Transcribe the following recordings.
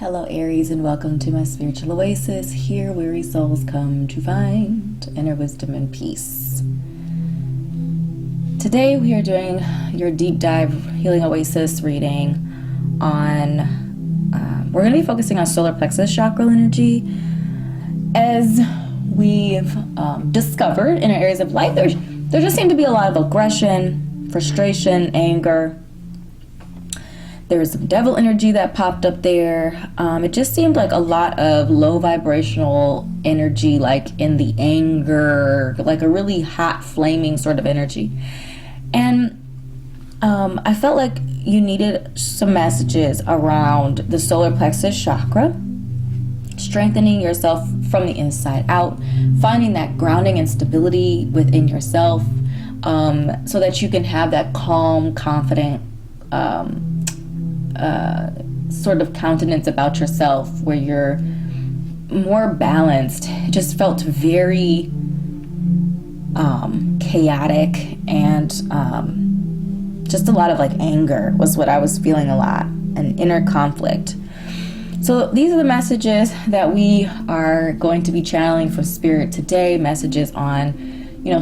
Hello Aries, and welcome to my spiritual oasis. Here weary souls come to find inner wisdom and peace. Today we are doing your deep dive healing oasis reading on we're going to be focusing on solar plexus chakra energy. As we've discovered in our areas of life, there just seemed to be a lot of aggression, frustration, anger. There was some devil energy that popped up there. It just seemed like a lot of low vibrational energy, like in the anger, like a really hot, flaming sort of energy. And I felt like you needed some messages around the solar plexus chakra, strengthening yourself from the inside out, finding that grounding and stability within yourself, so that you can have that calm, confident, sort of countenance about yourself where you're more balanced. It just felt very chaotic, and just a lot of like anger was what I was feeling a lot, and inner conflict. So these are the messages that we are going to be channeling from Spirit today. Messages on,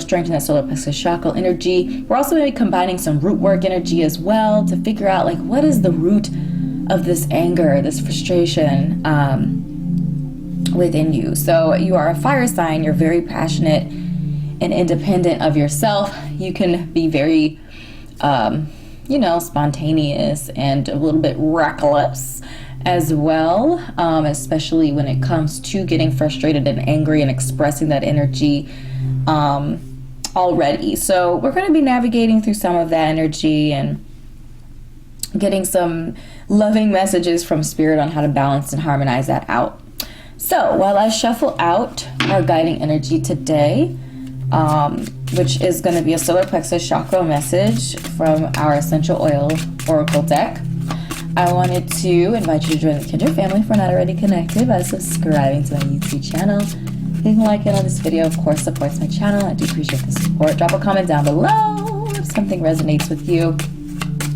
strengthening that solar plexus chakra energy. We're also going to be combining some root work energy as well to figure out like what is the root of this anger, this frustration within you. So you are a fire sign. You're very passionate and independent of yourself. You can be very, spontaneous and a little bit reckless as well, especially when it comes to getting frustrated and angry and expressing that energy already. So we're going to be navigating through some of that energy and getting some loving messages from Spirit on how to balance and harmonize that out. So while I shuffle out our guiding energy today, which is going to be a solar plexus chakra message from our essential oil oracle deck, I wanted to invite you to join the Kindred family if we're not already connected by subscribing to my YouTube channel. Leaving a like on this video, of course, supports my channel. I do appreciate the support. Drop a comment down below if something resonates with you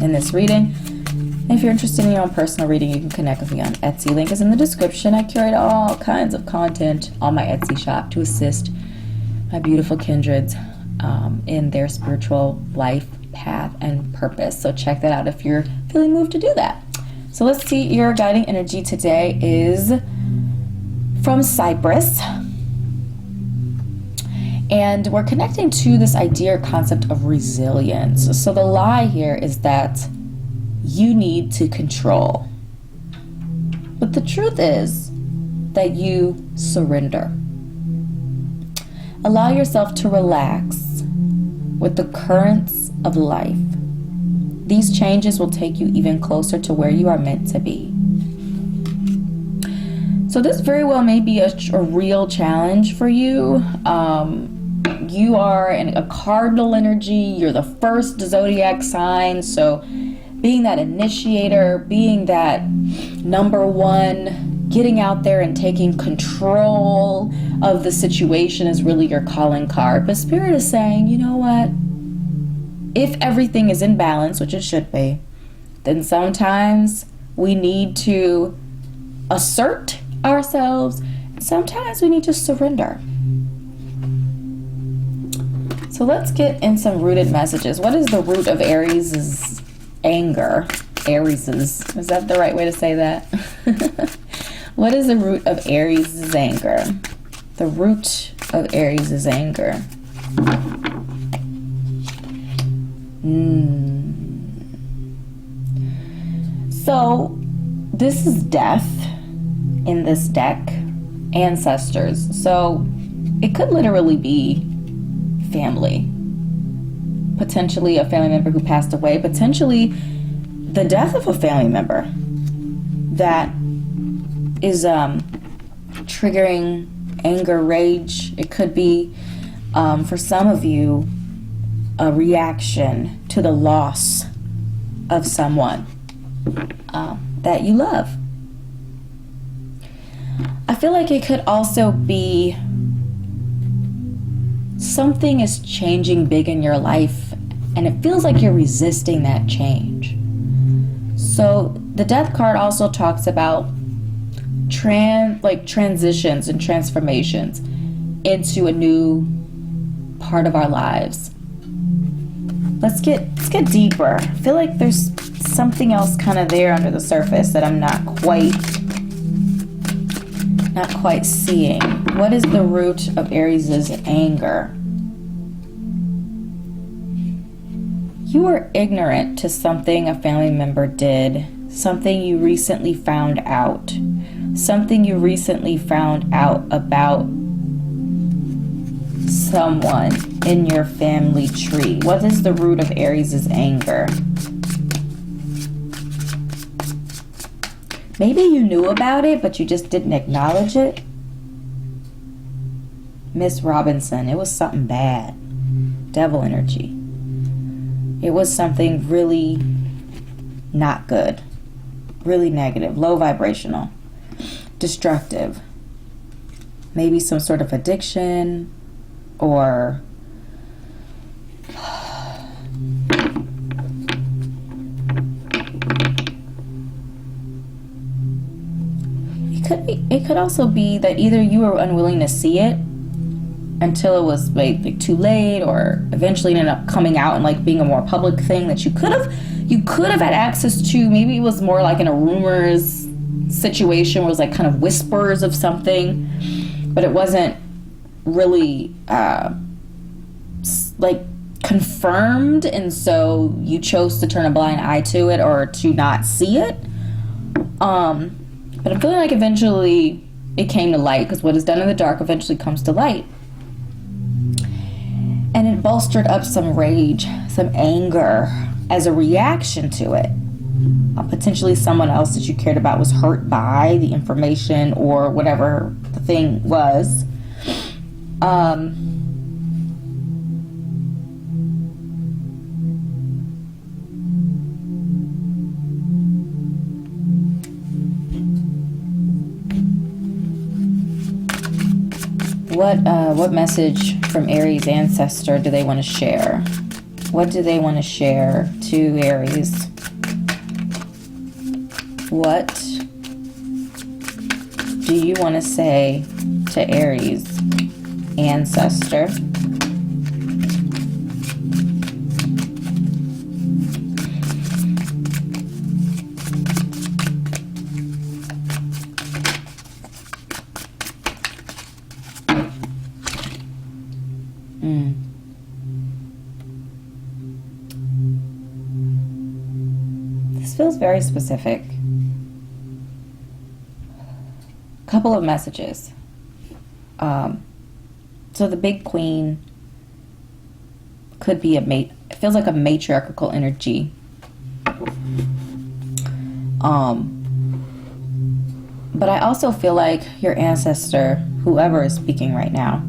in this reading. And if you're interested in your own personal reading, you can connect with me on Etsy. Link is in the description. I curate all kinds of content on my Etsy shop to assist my beautiful kindreds in their spiritual life, path, and purpose. So check that out if you're feeling moved to do that. So let's see, your guiding energy today is from Cyprus. And we're connecting to this idea or concept of resilience. So the lie here is that you need to control. But the truth is that you surrender. Allow yourself to relax with the currents of life. These changes will take you even closer to where you are meant to be. So this very well may be a real challenge for you. You are in a cardinal energy. You're the first zodiac sign. So being that initiator, being that number one, getting out there and taking control of the situation is really your calling card. But Spirit is saying, you know what? If everything is in balance, which it should be, then sometimes we need to assert ourselves. Sometimes we need to surrender. So let's get in some rooted messages. What is the root of Aries' anger? Aries' is that the right way to say that? What is the root of Aries' anger? The root of Aries' anger. So this is death in this deck, ancestors. So it could literally be family, potentially a family member who passed away, potentially the death of a family member that is triggering anger, rage. It could be for some of you a reaction to the loss of someone that you love. I feel like it could also be something is changing big in your life and it feels like you're resisting that change. So the death card also talks about transitions and transformations into a new part of our lives. Let's get deeper. I feel like there's something else kind of there under the surface that I'm not quite seeing. What is the root of Aries' anger? You were ignorant to something a family member did, something you recently found out, something you recently found out about someone in your family tree. What is the root of Aries' anger? Maybe you knew about it, but you just didn't acknowledge it. Miss Robinson, it was something bad. Devil energy. It was something really not good. Really negative. Low vibrational. Destructive. Maybe some sort of addiction or it could also be that either you were unwilling to see it until it was like too late, or eventually it ended up coming out and like being a more public thing that you could have had access to. Maybe it was more like in a rumors situation where it was like kind of whispers of something, but it wasn't really like confirmed, and so you chose to turn a blind eye to it or to not see it. But I'm feeling like eventually it came to light, because what is done in the dark eventually comes to light. And it bolstered up some rage, some anger as a reaction to it. Potentially someone else that you cared about was hurt by the information or whatever the thing was. What message from Aries ancestor do they want to share? What do they want to share to Aries? What do you want to say to Aries ancestor? This feels very specific. Couple of messages. So the big queen could be it feels like a matriarchal energy. But I also feel like your ancestor, whoever is speaking right now,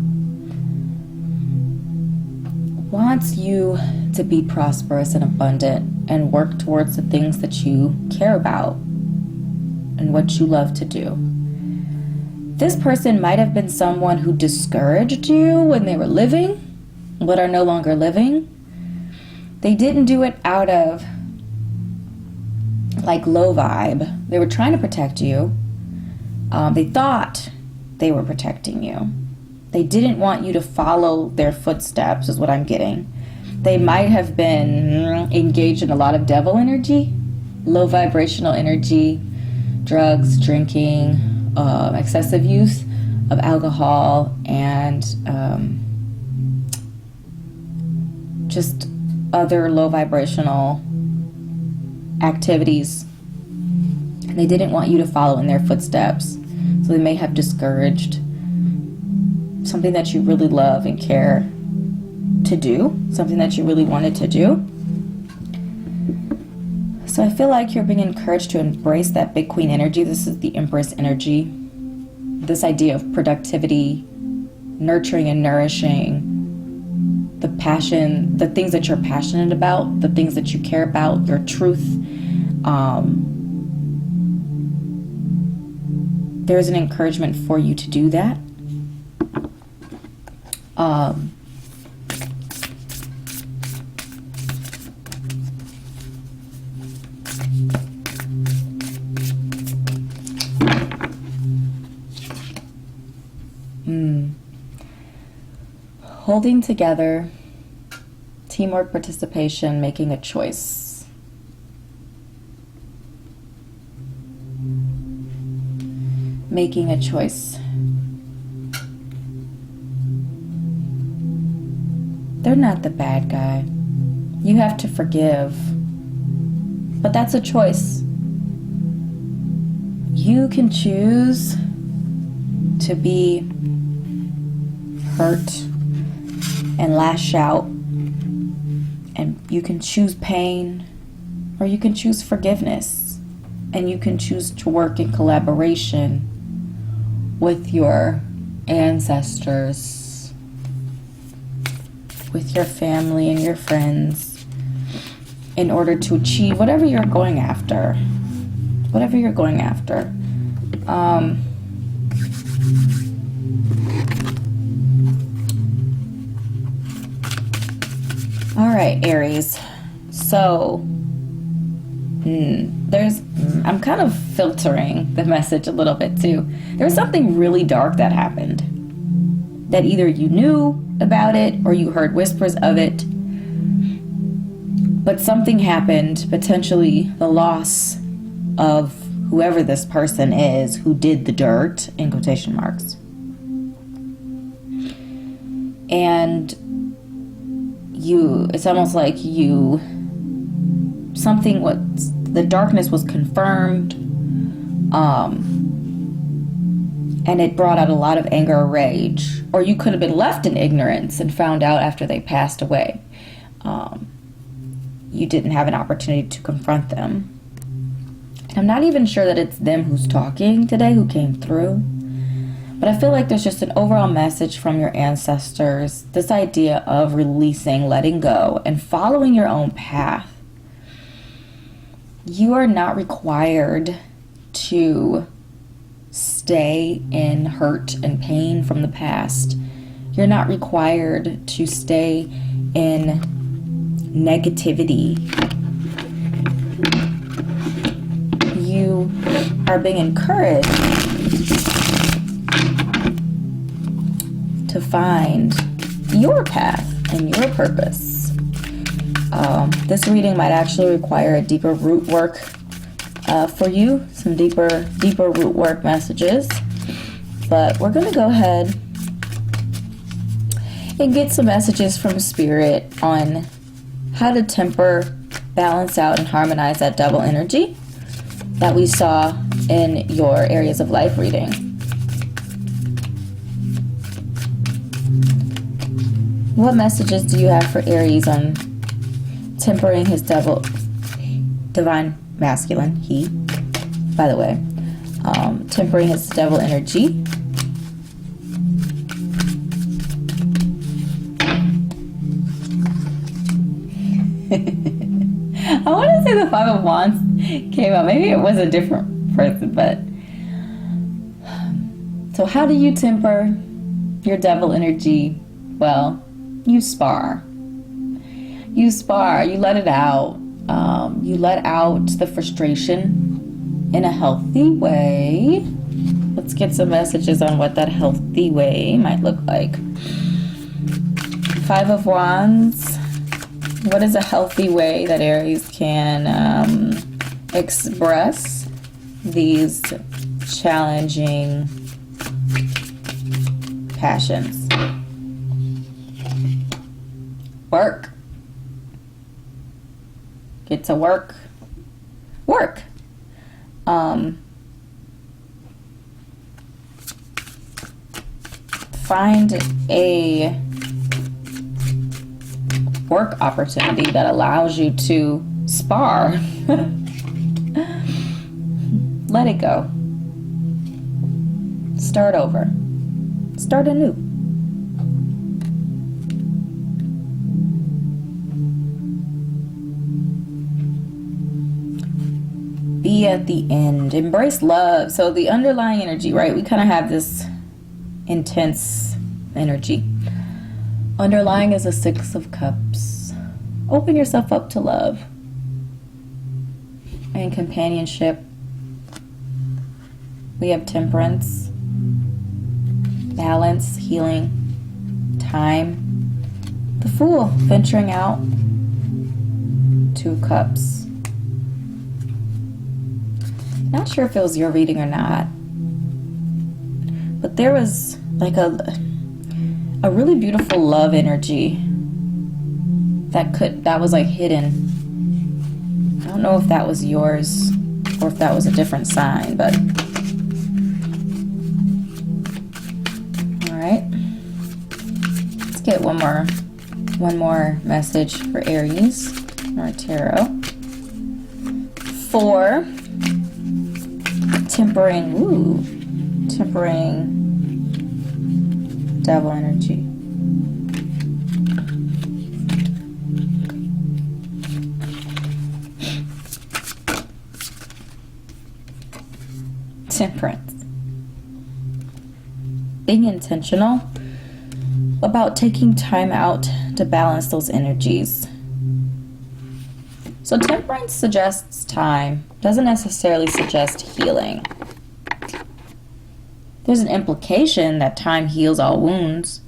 wants you to be prosperous and abundant and work towards the things that you care about and what you love to do. This person might have been someone who discouraged you when they were living, but are no longer living. They didn't do it out of like low vibe. They were trying to protect you. They thought they were protecting you. They didn't want you to follow their footsteps, is what I'm getting. They might have been engaged in a lot of devil energy, low vibrational energy, drugs, drinking, excessive use of alcohol, and just other low vibrational activities. They didn't want you to follow in their footsteps, so they may have discouraged something that you really love and care to do, something that you really wanted to do. So I feel like you're being encouraged to embrace that big queen energy. This is the Empress energy. This idea of productivity, nurturing and nourishing, the passion, the things that you're passionate about, the things that you care about, your truth. There's an encouragement for you to do that. holding together, teamwork, participation, making a choice. Making a choice. They're not the bad guy. You have to forgive. But that's a choice. You can choose to be hurt and lash out, and you can choose pain, or you can choose forgiveness, and you can choose to work in collaboration with your ancestors, with your family and your friends, in order to achieve whatever you're going after. Whatever you're going after. All right, Aries. So, I'm kind of filtering the message a little bit too. There was something really dark that happened. That either you knew about it or you heard whispers of it. But something happened, potentially the loss of whoever this person is who did the dirt, in quotation marks. And it's almost like the darkness was confirmed, and it brought out a lot of anger or rage. Or you could have been left in ignorance and found out after they passed away. You didn't have an opportunity to confront them. I'm not even sure that it's them who's talking today, who came through. But I feel like there's just an overall message from your ancestors. This idea of releasing, letting go, and following your own path. You are not required to stay in hurt and pain from the past. You're not required to stay in negativity. You are being encouraged to find your path and your purpose. This reading might actually require a deeper root work for you, some deeper root work messages. But we're going to go ahead and get some messages from Spirit on how to temper, balance out, and harmonize that double energy that we saw in your areas of life reading. What messages do you have for Aries on tempering his divine masculine, he, by the way, tempering his devil energy? I want to say the Five of Wands came out. Maybe it was a different person, but... So how do you temper your devil energy? Well, you spar. You spar. You let it out. You let out the frustration in a healthy way. Let's get some messages on what that healthy way might look like. Five of Wands. What is a healthy way that Aries can express these challenging passions? Work. Get to work. Work. Find a work opportunity that allows you to spar. Let it go. Start over. Start anew. Be at the end. Embrace love. So the underlying energy, right? We kind of have this intense energy. Underlying is a Six of Cups. Open yourself up to love and companionship. We have temperance, balance, healing, time. The Fool, venturing out. 2 of Cups. Not sure if it was your reading or not, but there was like a really beautiful love energy that was like hidden. I don't know if that was yours or if that was a different sign, but all right. Let's get one more message for Aries or tarot. 4, tempering. Ooh, tempering, devil energy. Temperance. Being intentional about taking time out to balance those energies. So temperance suggests time, doesn't necessarily suggest healing. There's an implication that time heals all wounds,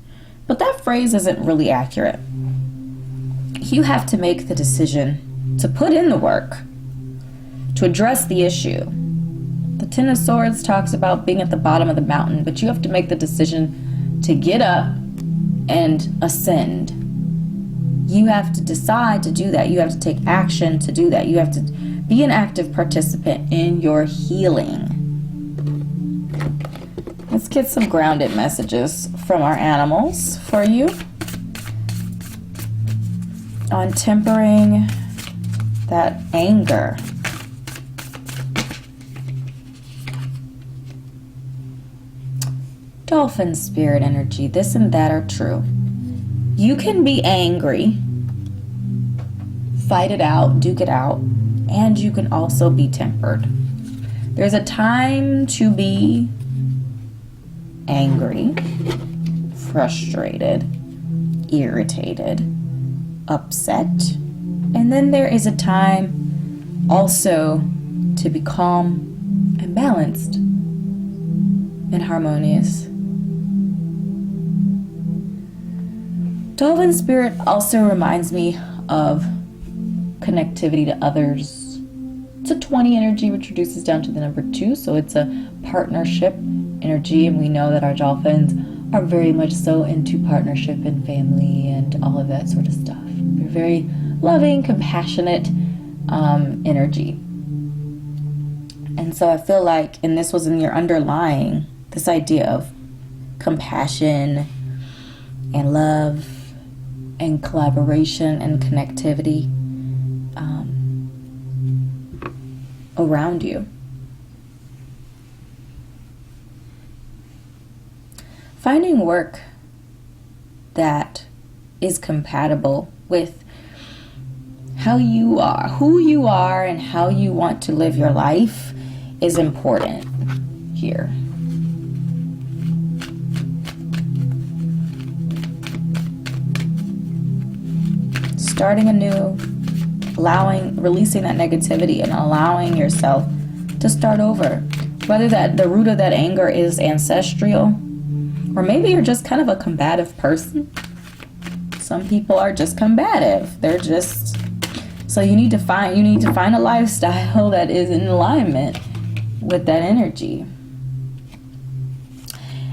but that phrase isn't really accurate. You have to make the decision to put in the work, to address the issue. The Ten of Swords talks about being at the bottom of the mountain, but you have to make the decision to get up and ascend. You have to decide to do that. You have to take action to do that. You have to be an active participant in your healing. Let's get some grounded messages from our animals for you on tempering that anger. Dolphin spirit energy, this and that are true. You can be angry, fight it out, duke it out, and you can also be tempered. There's a time to be angry, frustrated, irritated, upset, and then there is a time also to be calm and balanced and harmonious. Dolphin spirit also reminds me of connectivity to others. It's a 20 energy, which reduces down to the number 2, so it's a partnership energy, and we know that our dolphins are very much so into partnership and family and all of that sort of stuff. They're very loving, compassionate energy. And so I feel like, and this was in your underlying, this idea of compassion and love and collaboration and connectivity around you. Finding work that is compatible with how you are, who you are, and how you want to live your life is important here. Starting anew, releasing that negativity and allowing yourself to start over. Whether that the root of that anger is ancestral, or maybe you're just kind of a combative person. Some people are just combative. They're just, so you need to find a lifestyle that is in alignment with that energy.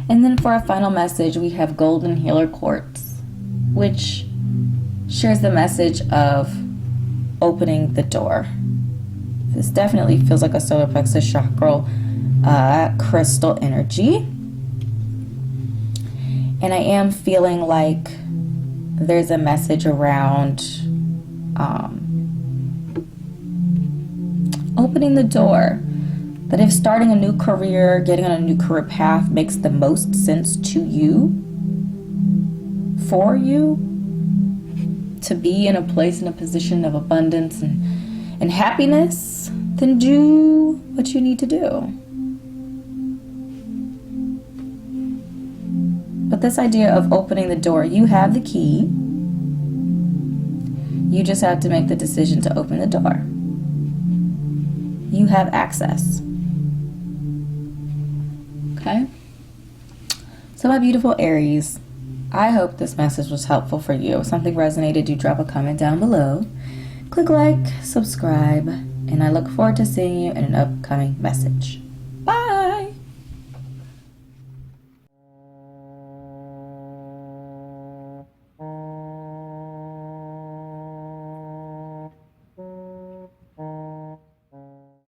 And then for our final message, we have Golden Healer Quartz, which shares the message of opening the door. This definitely feels like a solar plexus chakra crystal energy. And I am feeling like there's a message around opening the door. That if starting a new career, getting on a new career path makes the most sense to you, for you, to be in a place, in a position of abundance and happiness, then do what you need to do. But this idea of opening the door, you have the key. You just have to make the decision to open the door. You have access. Okay? So my beautiful Aries, I hope this message was helpful for you. If something resonated, do drop a comment down below. Click like, subscribe, and I look forward to seeing you in an upcoming message. Bye!